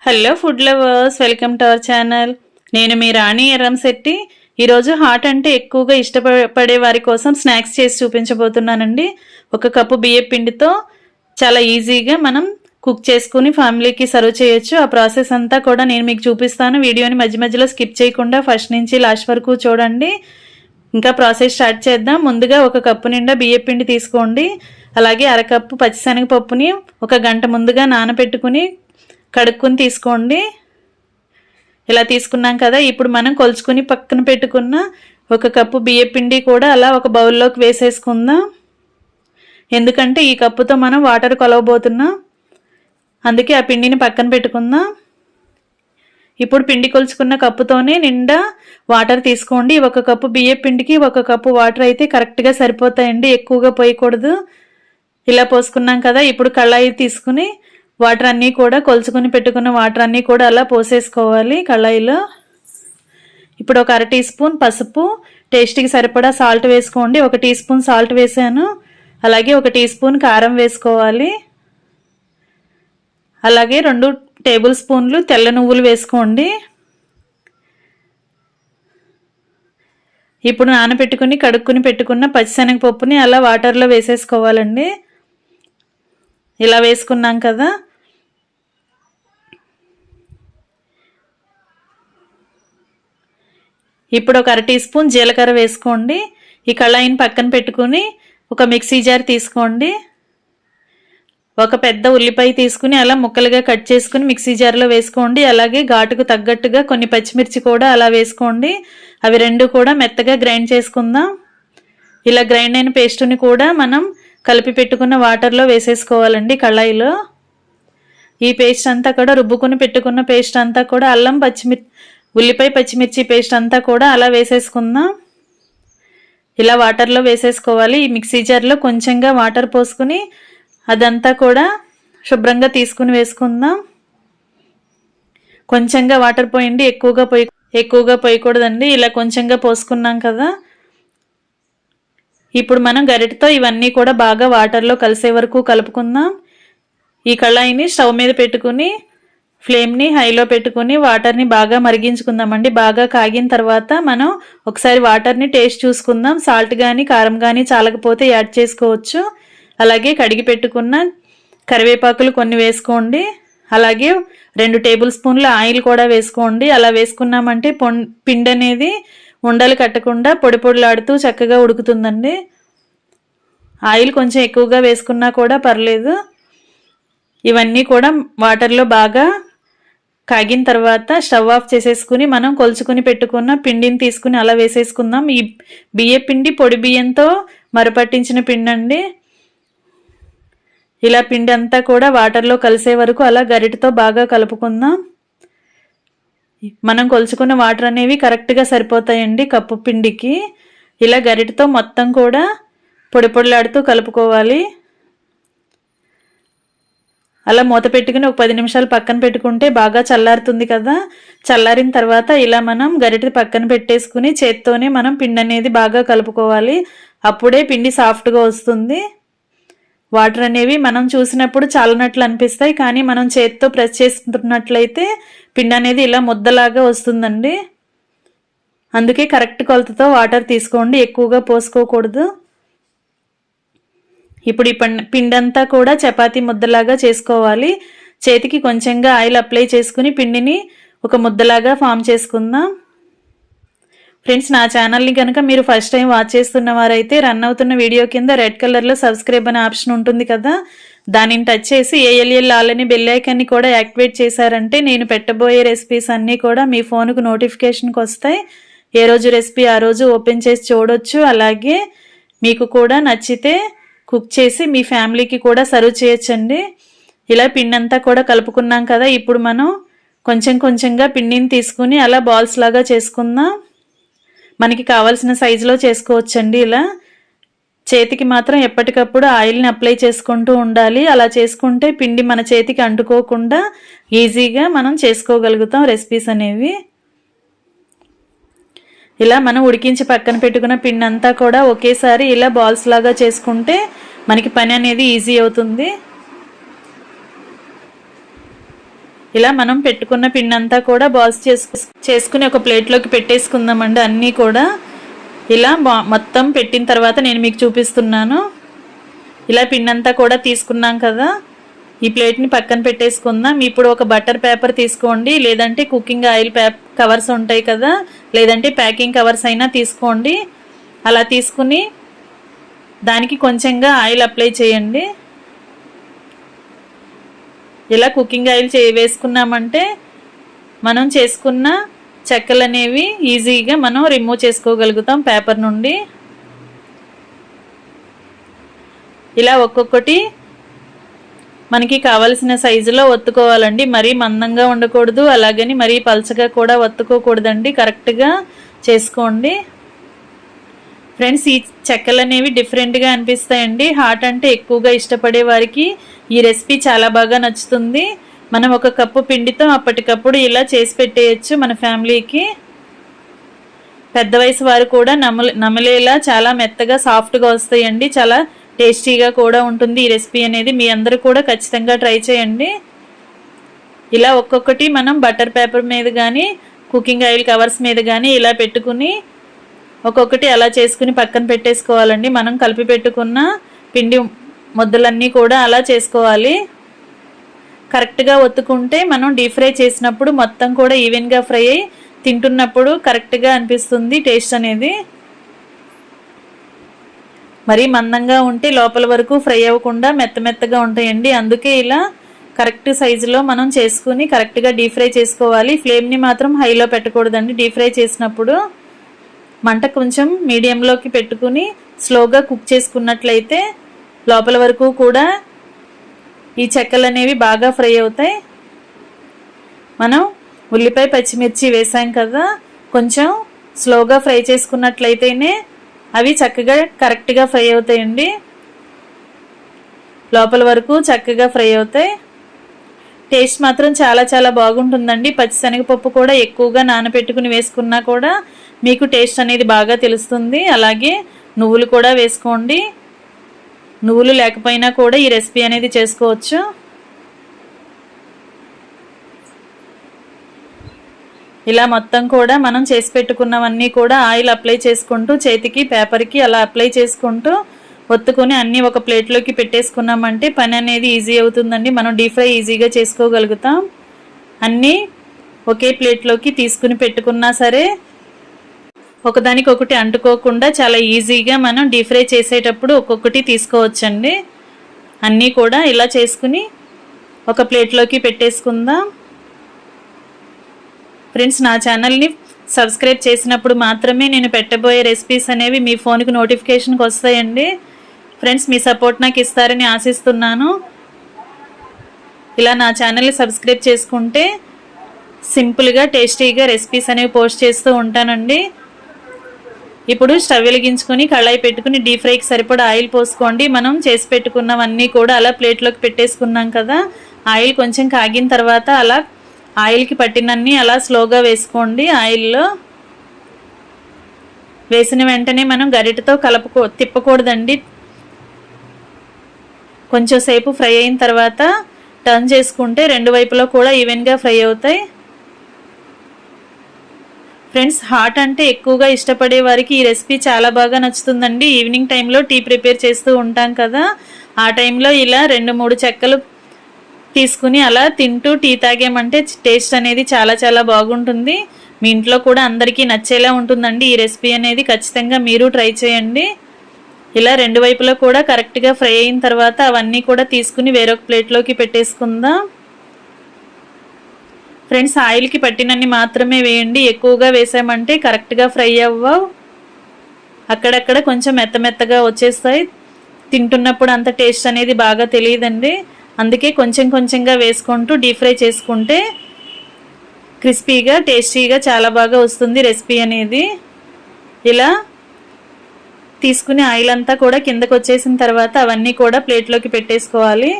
Hello food lovers, welcome to our channel. నేను మీ రాణి ఎర్రంశెట్టి. ఈరోజు hot అంటే ఎక్కువగా ఇష్టపడే వారి కోసం స్నాక్స్ చేసి చూపించబోతున్నానండి. 1 కప్పు బియ్యం పిండితో చాలా ఈజీగా మనం కుక్ చేసుకుని ఫ్యామిలీకి సర్వ్ చేయొచ్చు. ఆ ప్రాసెస్ అంతా కూడా నేను మీకు చూపిస్తాను. వీడియోని మధ్య మధ్యలో స్కిప్ చేయకుండా ఫస్ట్ నుంచి లాస్ట్ వరకు చూడండి. ఇంకా ప్రాసెస్ స్టార్ట్ చేద్దాం. ముందుగా 1 కప్పు నిండా బియ్యం పిండి తీసుకోండి. అలాగే 1/2 కప్పు పచ్చిశనగపప్పుని 1 గంట ముందుగా నానబెట్టుకుని కడుక్కుని తీసుకోండి. ఇలా తీసుకున్నాం కదా, ఇప్పుడు మనం కొలుచుకుని పక్కన పెట్టుకున్న 1 కప్పు బియ్యం పిండి కూడా అలా ఒక బౌల్లోకి వేసేసుకుందాం. ఎందుకంటే ఈ కప్పుతో మనం వాటర్ కొలవబోతున్నాం, అందుకే ఆ పిండిని పక్కన పెట్టుకుందాం. ఇప్పుడు పిండి కొలుచుకున్న కప్పుతోనే నిండా వాటర్ తీసుకోండి. 1 కప్పు బియ్యం పిండికి 1 కప్పు వాటర్ అయితే కరెక్ట్గా సరిపోతాయండి, ఎక్కువగా పోయకూడదు. ఇలా పోసుకున్నాం కదా, ఇప్పుడు కళాయి తీసుకుని వాటర్ అన్నీ కూడా కొలుచుకుని పెట్టుకున్న వాటర్ అన్నీ కూడా అలా పోసేసుకోవాలి కళాయిలో. ఇప్పుడు 1 అర టీ స్పూన్ పసుపు, టేస్ట్కి సరిపడా సాల్ట్ వేసుకోండి. 1 టీ స్పూన్ సాల్ట్ వేసాను. అలాగే 1 టీ స్పూన్ కారం వేసుకోవాలి. అలాగే 2 టేబుల్ స్పూన్లు తెల్ల నువ్వులు వేసుకోండి. ఇప్పుడు నానబెట్టుకుని కడుక్కుని పెట్టుకున్న పచ్చిశనగపప్పుని అలా వాటర్లో వేసేసుకోవాలండి. ఇలా వేసుకున్నాం కదా, ఇప్పుడు 1 అర టీ స్పూన్ జీలకర్ర వేసుకోండి. ఈ కళాయిని పక్కన పెట్టుకుని ఒక మిక్సీ జార్ తీసుకోండి. 1 పెద్ద ఉల్లిపాయ తీసుకుని అలా ముక్కలుగా కట్ చేసుకుని మిక్సీ జార్లో వేసుకోండి. అలాగే ఘాటుకు తగ్గట్టుగా కొన్ని పచ్చిమిర్చి కూడా అలా వేసుకోండి. అవి 2 కూడా మెత్తగా గ్రైండ్ చేసుకుందాం. ఇలా గ్రైండ్ అయిన పేస్టుని కూడా మనం కలిపి పెట్టుకున్న వాటర్లో వేసేసుకోవాలండి కళాయిలో. ఈ పేస్ట్ అంతా కూడా రుబ్బుకుని పెట్టుకున్న పేస్ట్ అంతా కూడా అల్లం ఉల్లిపాయ పచ్చిమిర్చి పేస్ట్ అంతా కూడా అలా వేసేసుకుందాం. ఇలా వాటర్లో వేసేసుకోవాలి. ఈ మిక్సీ జార్లో కొంచెంగా వాటర్ పోసుకుని అదంతా కూడా శుభ్రంగా తీసుకుని వేసుకుందాం. కొంచెంగా వాటర్ పోయండి, ఎక్కువగా పోయకూడదండి. ఇలా కొంచెంగా పోసుకున్నాం కదా, ఇప్పుడు మనం గరిటెతో ఇవన్నీ కూడా బాగా వాటర్లో కలిసే వరకు కలుపుకుందాం. ఈ కళాయిని స్టవ్ మీద పెట్టుకుని ఫ్లేమ్ని హైలో పెట్టుకుని వాటర్ని బాగా మరిగించుకుందామండి. బాగా కాగిన తర్వాత మనం ఒకసారి వాటర్ని టేస్ట్ చూసుకుందాం. సాల్ట్ కానీ కారం కానీ చాలకపోతే యాడ్ చేసుకోవచ్చు. అలాగే కడిగి పెట్టుకున్న కరివేపాకులు కొన్ని వేసుకోండి. అలాగే 2 టేబుల్ స్పూన్ల ఆయిల్ కూడా వేసుకోండి. అలా వేసుకున్నామంటే పిండి అనేది ఉండలు కట్టకుండా పొడి పొడిలాడుతూ చక్కగా ఉడుకుతుందండి. ఆయిల్ కొంచెం ఎక్కువగా వేసుకున్నా కూడా పర్లేదు. ఇవన్నీ కూడా వాటర్లో బాగా కాగిన తర్వాత స్టవ్ ఆఫ్ చేసేసుకుని మనం కొలుచుకుని పెట్టుకున్న పిండిని తీసుకుని అలా వేసేసుకుందాం. ఈ బియ్య పిండి పొడి బియ్యంతో మరపట్టించిన పిండి అండి. ఇలా పిండి అంతా కూడా వాటర్లో కలిసే వరకు అలా గరిటెతో బాగా కలుపుకుందాం. మనం కొలుచుకున్న వాటర్ అనేవి కరెక్ట్గా సరిపోతాయండి కప్పు పిండికి. ఇలా గరిటెతో మొత్తం కూడా పొడి పొడిలాడుతూ కలుపుకోవాలి. అలా మూత పెట్టుకుని ఒక 10 నిమిషాలు పక్కన పెట్టుకుంటే బాగా చల్లారుతుంది కదా. చల్లారిన తర్వాత ఇలా మనం గరిటె పక్కన పెట్టేసుకుని చేత్తోనే మనం పిండి అనేది బాగా కలుపుకోవాలి. అప్పుడే పిండి సాఫ్ట్గా వస్తుంది. వాటర్ అనేవి మనం చూసినప్పుడు చాలనట్లు అనిపిస్తాయి, కానీ మనం చేత్తో ప్రెస్ చేసుకున్నట్లయితే పిండి అనేది ఇలా ముద్దలాగా వస్తుందండి. అందుకే కరెక్ట్ కొలతతో వాటర్ తీసుకోండి, ఎక్కువగా పోసుకోకూడదు. ఇప్పుడు ఈ పిండి అంతా కూడా చపాతీ ముద్దలాగా చేసుకోవాలి. చేతికి కొంచెంగా ఆయిల్ అప్లై చేసుకుని పిండిని ఒక ముద్దలాగా ఫామ్ చేసుకుందాం. ఫ్రెండ్స్, నా ఛానల్ని కనుక మీరు ఫస్ట్ టైం వాచ్ చేస్తున్న వారైతే రన్ అవుతున్న వీడియో కింద రెడ్ కలర్లో సబ్స్క్రైబ్ అనే ఆప్షన్ ఉంటుంది కదా, దానిని టచ్ చేసి ALL ఆల్ అని బెల్ ఐకాన్ని కూడా యాక్టివేట్ చేశారంటే నేను పెట్టబోయే రెసిపీస్ అన్నీ కూడా మీ ఫోన్కు నోటిఫికేషన్కి వస్తాయి. ఏ రోజు రెసిపీ ఆ రోజు ఓపెన్ చేసి చూడొచ్చు. అలాగే మీకు కూడా నచ్చితే కుక్ చేసి మీ ఫ్యామిలీకి కూడా సర్వ్ చేయొచ్చండి. ఇలా పిండి అంతా కూడా కలుపుకున్నాం కదా, ఇప్పుడు మనం కొంచెంగా పిండిని తీసుకుని అలా బాల్స్ లాగా చేసుకుందాం. మనకి కావాల్సిన సైజులో చేసుకోవచ్చండి. ఇలా చేతికి మాత్రం ఎప్పటికప్పుడు ఆయిల్ని అప్లై చేసుకుంటూ ఉండాలి. అలా చేసుకుంటే పిండి మన చేతికి అంటుకోకుండా ఈజీగా మనం చేసుకోగలుగుతాం రెసిపీస్ అనేవి. ఇలా మనం ఉడికించి పక్కన పెట్టుకున్న పిండి అంతా కూడా ఒకేసారి ఇలా బాల్స్ లాగా చేసుకుంటే మనకి పని అనేది ఈజీ అవుతుంది. ఇలా మనం పెట్టుకున్న పిండి అంతా కూడా బాల్స్ చేసుకుని ఒక ప్లేట్లోకి పెట్టేసుకుందామండి. అన్నీ కూడా ఇలా మొత్తం పెట్టిన తర్వాత నేను మీకు చూపిస్తున్నాను. ఇలా పిండి అంతా కూడా తీసుకున్నాం కదా, ఈ ప్లేట్ని పక్కన పెట్టేసుకుందాం. ఇప్పుడు ఒక బటర్ పేపర్ తీసుకోండి, లేదంటే కుకింగ్ ఆయిల్ కవర్స్ ఉంటాయి కదా, లేదంటే ప్యాకింగ్ కవర్స్ అయినా తీసుకోండి. అలా తీసుకుని దానికి కొంచెంగా ఆయిల్ అప్లై చేయండి. ఇలా కుకింగ్ ఆయిల్ వేసుకున్నామంటే మనం చేసుకున్న చెక్కలు అనేవి ఈజీగా మనం రిమూవ్ చేసుకోగలుగుతాం పేపర్ నుండి. ఇలా ఒక్కొక్కటి మనకి కావలసిన సైజులో ఒత్తుకోవాలండి. మరీ మందంగా ఉండకూడదు, అలాగని మరీ పల్చగా కూడా ఒత్తుకోకూడదండి. కరెక్ట్గా చేసుకోండి. ఫ్రెండ్స్, ఈ చెక్కలు అనేవి డిఫరెంట్గా అనిపిస్తాయండి. హాట్ అంటే ఎక్కువగా ఇష్టపడే వారికి ఈ రెసిపీ చాలా బాగా నచ్చుతుంది. మనం ఒక కప్పు పిండితో అప్పటికప్పుడు ఇలా చేసి పెట్టేయచ్చు మన ఫ్యామిలీకి. పెద్ద వయసు వారు కూడా నమలేలా చాలా మెత్తగా సాఫ్ట్గా వస్తాయండి. చాలా టేస్టీగా కూడా ఉంటుంది ఈ రెసిపీ అనేది. మీ అందరూ కూడా ఖచ్చితంగా ట్రై చేయండి. ఇలా ఒక్కొక్కటి మనం బటర్ పేపర్ మీద కానీ కుకింగ్ ఆయిల్ కవర్స్ మీద కానీ ఇలా పెట్టుకుని ఒక్కొక్కటి అలా చేసుకుని పక్కన పెట్టేసుకోవాలండి. మనం కలిపి పెట్టుకున్న పిండి ముద్దలన్నీ కూడా అలా చేసుకోవాలి. కరెక్ట్గా ఒత్తుకుంటే మనం డీప్ ఫ్రై చేసినప్పుడు మొత్తం కూడా ఈవెన్గా ఫ్రై అయ్యి తింటున్నప్పుడు కరెక్ట్గా అనిపిస్తుంది టేస్ట్ అనేది. మరీ మందంగా ఉంటే లోపల వరకు ఫ్రై అవ్వకుండా మెత్తగా ఉంటాయండి. అందుకే ఇలా కరెక్ట్ సైజులో మనం చేసుకుని కరెక్ట్గా డీప్ ఫ్రై చేసుకోవాలి. ఫ్లేమ్ని మాత్రం హైలో పెట్టకూడదండి. డీప్ ఫ్రై చేసినప్పుడు మంట కొంచెం మీడియంలోకి పెట్టుకుని స్లోగా కుక్ చేసుకున్నట్లయితే లోపల వరకు కూడా ఈ చెక్కలు అనేవి బాగా ఫ్రై అవుతాయి. మనం ఉల్లిపాయ పచ్చిమిర్చి వేసాం కదా, కొంచెం స్లోగా ఫ్రై చేసుకున్నట్లయితేనే అవి చక్కగా కరెక్ట్గా ఫ్రై అవుతాయండి. లోపల వరకు చక్కగా ఫ్రై అవుతాయి. టేస్ట్ మాత్రం చాలా చాలా బాగుంటుందండి. పచ్చిశనగపప్పు కూడా ఎక్కువగా నానబెట్టుకుని వేసుకున్నా కూడా మీకు టేస్ట్ అనేది బాగా తెలుస్తుంది. అలాగే నువ్వులు కూడా వేసుకోండి. నువ్వులు లేకపోయినా కూడా ఈ రెసిపీ అనేది చేసుకోవచ్చు. ఇలా మొత్తం కూడా మనం చేసి పెట్టుకున్నవన్నీ కూడా ఆయిల్ అప్లై చేసుకుంటూ చేతికి పేపర్కి అలా అప్లై చేసుకుంటూ ఒత్తుకొని అన్నీ ఒక ప్లేట్లోకి పెట్టేసుకున్నామంటే పని అనేది ఈజీ అవుతుందండి. మనం డీప్ ఫ్రై ఈజీగా చేసుకోగలుగుతాం. అన్నీ ఒకే ప్లేట్లోకి తీసుకుని పెట్టుకున్నా సరే ఒకదానికొకటి అంటుకోకుండా చాలా ఈజీగా మనం డీప్ ఫ్రై చేసేటప్పుడు ఒక్కొక్కటి తీసుకోవచ్చండి. అన్నీ కూడా ఇలా చేసుకుని ఒక ప్లేట్లోకి పెట్టేసుకుందాం. ఫ్రెండ్స్, నా ఛానల్ని సబ్స్క్రైబ్ చేసినప్పుడు మాత్రమే నేను పెట్టబోయే రెసిపీస్ అనేవి మీ ఫోన్కి నోటిఫికేషన్కి వస్తాయండి. ఫ్రెండ్స్, మీ సపోర్ట్ నాకు ఇస్తారని ఆశిస్తున్నాను. ఇలా నా ఛానల్ని సబ్స్క్రైబ్ చేసుకుంటే సింపుల్గా టేస్టీగా రెసిపీస్ అనేవి పోస్ట్ చేస్తూ ఉంటానండి. ఇప్పుడు స్టవ్ వెలిగించుకొని కళాయి పెట్టుకుని డీప్ ఫ్రైకి సరిపడా ఆయిల్ పోసుకోండి. మనం చేసి పెట్టుకున్నవన్నీ కూడా అలా ప్లేట్లోకి పెట్టేసుకున్నాం కదా, ఆయిల్ కొంచెం కాగిన తర్వాత అలా ఆయిల్కి పట్టినన్ని అలా స్లోగా వేసుకోండి. ఆయిల్లో వేసిన వెంటనే మనం గరిటెతో తిప్పకూడదండి. కొంచెం సేపు ఫ్రై అయిన తర్వాత టర్న్ చేసుకుంటే రెండు వైపులో కూడా ఈవెన్గా ఫ్రై అవుతాయి. ఫ్రెండ్స్, హాట్ అంటే ఎక్కువగా ఇష్టపడే వారికి ఈ రెసిపీ చాలా బాగా నచ్చుతుందండి. ఈవినింగ్ టైంలో టీ ప్రిపేర్ చేస్తూ ఉంటాం కదా, ఆ టైంలో ఇలా 2-3 చెక్కలు తీసుకుని అలా తింటూ టీ తాగామంటే టేస్ట్ అనేది చాలా చాలా బాగుంటుంది. మీ ఇంట్లో కూడా అందరికీ నచ్చేలా ఉంటుందండి ఈ రెసిపీ అనేది. ఖచ్చితంగా మీరు ట్రై చేయండి. ఇలా రెండు వైపులా కూడా కరెక్ట్గా ఫ్రై అయిన తర్వాత అవన్నీ కూడా తీసుకుని వేరొక ప్లేట్లోకి పెట్టేసుకుందాం. ఫ్రెండ్స్, ఆయిల్కి పట్టినన్ని మాత్రమే వేయండి. ఎక్కువగా వేసామంటే కరెక్ట్గా ఫ్రై అవ్వవు. అక్కడక్కడ కొంచెం మెత్తగా వచ్చేస్తాయి. తింటున్నప్పుడు అంత టేస్ట్ అనేది బాగా తెలియదండి. అందుకే కొంచెంగా వేసుకుంటూ డీప్ ఫ్రై చేసుకుంటే క్రిస్పీగా టేస్టీగా చాలా బాగా వస్తుంది రెసిపీ అనేది. ఇలా తీసుకుని ఆయిల్ అంతా కూడా కిందకు వచ్చేసిన తర్వాత అవన్నీ కూడా ప్లేట్లోకి పెట్టేసుకోవాలి.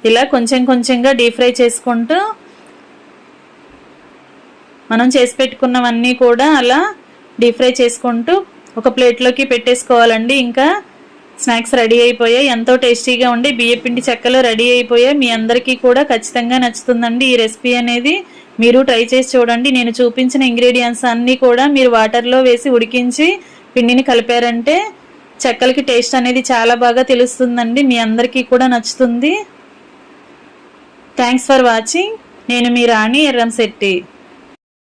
ఇలా కొంచెంగా డీప్ ఫ్రై చేసుకుంటూ మనం చేసి పెట్టుకున్నవన్నీ కూడా అలా డీప్ ఫ్రై చేసుకుంటూ ఒక ప్లేట్లోకి పెట్టేసుకోవాలండి. ఇంకా స్నాక్స్ రెడీ అయిపోయాయి. ఎంతో టేస్టీగా ఉండి బియ్యపిండి చెక్కలు రెడీ అయిపోయాయి. మీ అందరికీ కూడా ఖచ్చితంగా నచ్చుతుందండి ఈ రెసిపీ అనేది. మీరు ట్రై చేసి చూడండి. నేను చూపించిన ఇంగ్రీడియంట్స్ అన్నీ కూడా మీరు వాటర్లో వేసి ఉడికించి పిండిని కలిపారంటే చెక్కలకి టేస్ట్ అనేది చాలా బాగా తెలుస్తుందండి. మీ అందరికీ కూడా నచ్చుతుంది. Thanks for watching. నేను మీ రాణి ఎర్రంశెట్టి.